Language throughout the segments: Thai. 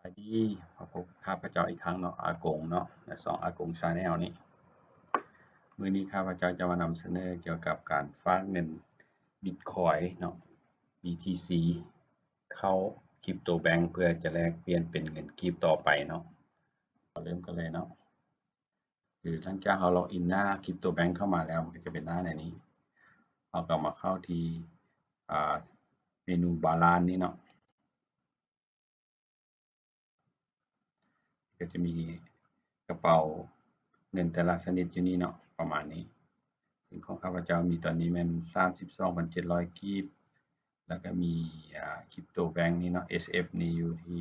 ายดีมาพบข้าพเจ้าอีกครั้งเนาะอากงเนาะในสองอากงชาแนลนี้มื้อนี้ข้าพเจ้าจะมานำเสนอเกี่ยวกับการฝากเงินบิตคอยน์เนาะ BTC เข้าคริปโตแบงก์เพื่อจะแลกเปลี่ยนเป็นเงินกีบต่อไปเนาะเริ่มกันเลยเนาะคือหลังจากเราล็อกอินหน้าคริปโตแบงก์เข้ามาแล้วมันก็จะเป็นหน้าไหนนี้เราก็มาเข้าที่เมนูบาลานซ์นี้เนาะก็จะมีกระเป๋าเงินแต่ละชนิดอยู่นี่เนาะประมาณนี้ซึ่งของข้าพเจ้ามีตอนนี้มัน 32,700 กีบแล้วก็มีคริปโตแบงก์นี่เนาะ SF นี่อยู่ที่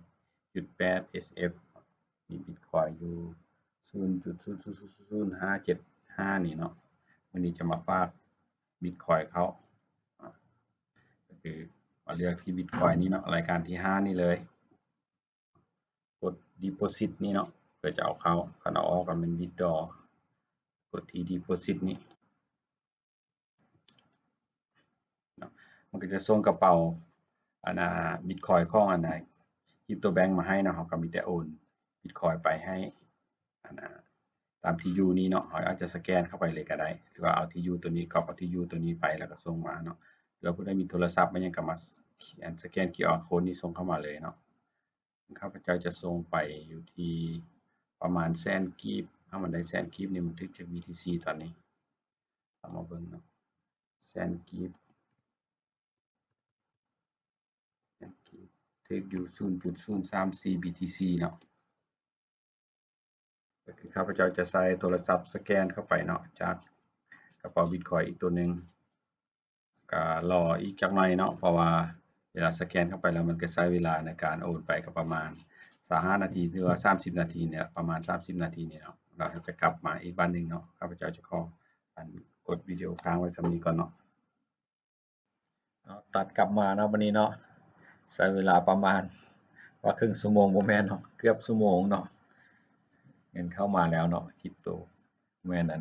34.8 SF มีบิตคอยน์อยู่ 0.0000575 นี่เนาะวันนี้จะมาฝากบิตคอยน์เขาก็คือมาเลือกที่บิตคอยน์นี่เนาะรายการที่5นี่เลยกด deposit นี่เนาะเพื่อจะเอาเข้าคันเอาออกก็เป็น withdraw กดที่ deposit นี่มันก็จะส่งกระเป๋าบิตคอยน์ของคริปโตแบงก์มาให้นะเราก็มีแต่โอนบิตคอยน์ไปให้ตามที่อยู่นี้เนาะเราอาจจะสแกนเข้าไปเลยก็ได้หรือว่าเอาที่อยู่ตัวนี้ก๊อปเอาที่อยู่ตัวนี้ไปแล้วก็ส่งมาเนาะหรือว่าผู้ใดมีโทรศัพท์มันยังก็มาสแกน QR Code นี้ส่งเข้ามาเลยเนาะข้าพเจ้าจะส่งไปอยู่ที่ประมาณแสนกีบถ้ามันได้แสนกีบนี่มันถึงจะ BTC ตอนนี้เรามาเบิ่งเนาะแสนกีบถึงอยู่ 0.034 BTC เนาะก็คือข้าพเจ้าจะใส่โทรศัพท์สแกนเข้าไปเนาะจากกระเป๋าบิตคอยน์อีกตัวหนึ่งก็รออีกจักหน่อยเนาะเพราะว่าเวลาสแกนเข้าไปแล้วมันก็ใช้เวลาในการโอนไปก็ประมาณ25นาทีหรือว่า30นาทีเนี่ยประมาณ30นาทีเนี่ยเนาะเราจะกลับมาอีกวันหนึ่งเนาะข้าพเจ้าจะขอกดวิดีโอค้างไว้สำนี้ก่อนเนาะตัดกลับมาเนาะวันนี้เนาะใช้เวลาประมาณว่าครึ่งชั่วโมงบ่แม่นเนาะเกือบชั่วโมงเนาะเงินเข้ามาแล้วเนาะคริปโตแม่น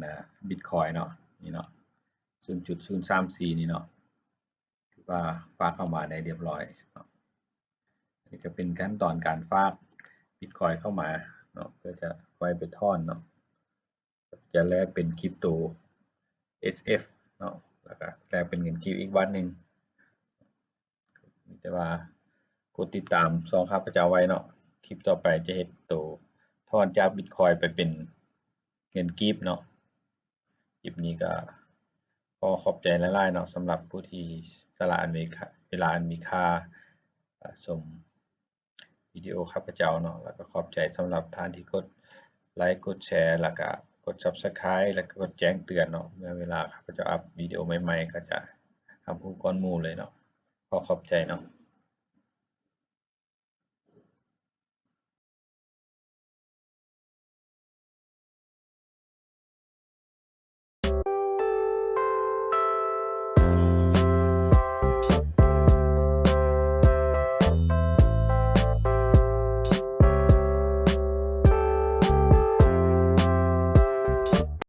บิตคอยน์เนาะนี่เนาะ 0.034 นี่เนาะคือว่าฝากเข้ามาได้เรียบร้อยเนาะนี่ก็เป็นขั้นตอนการฝากบิตคอยน์เข้ามาเนาะเพื่อจะไว้ไปถอนเนาะจะแลกเป็นคริปโต SF เนาะแล้วก็แลกเป็นเงินกีบอีกวันหนึ่งแต่ว่ากดติดตามช่องข้าพเจ้าไว้เนาะคลิปต่อไปจะเฮ็ดโตถอนจากบิตคอยน์ไปเป็นเงินกีบเนาะคลิปนี้ก็ขอขอบใจหลายๆเนาะสำหรับผู้ที่สละเวลาอันมีค่าชมวิดีโอข้าพเจ้าเนาะแล้วก็ขอบใจสำหรับท่านที่กดไลค์กดแชร์แล้วก็กด Subscribe แล้วก็กดแจ้งเตือนเนาะเมื่อเวลาข้าพเจ้าอัปวิดีโอใหม่ๆก็จะทำฮู้ก่อนหมู่เลยเนาะขอขอบใจเนาะ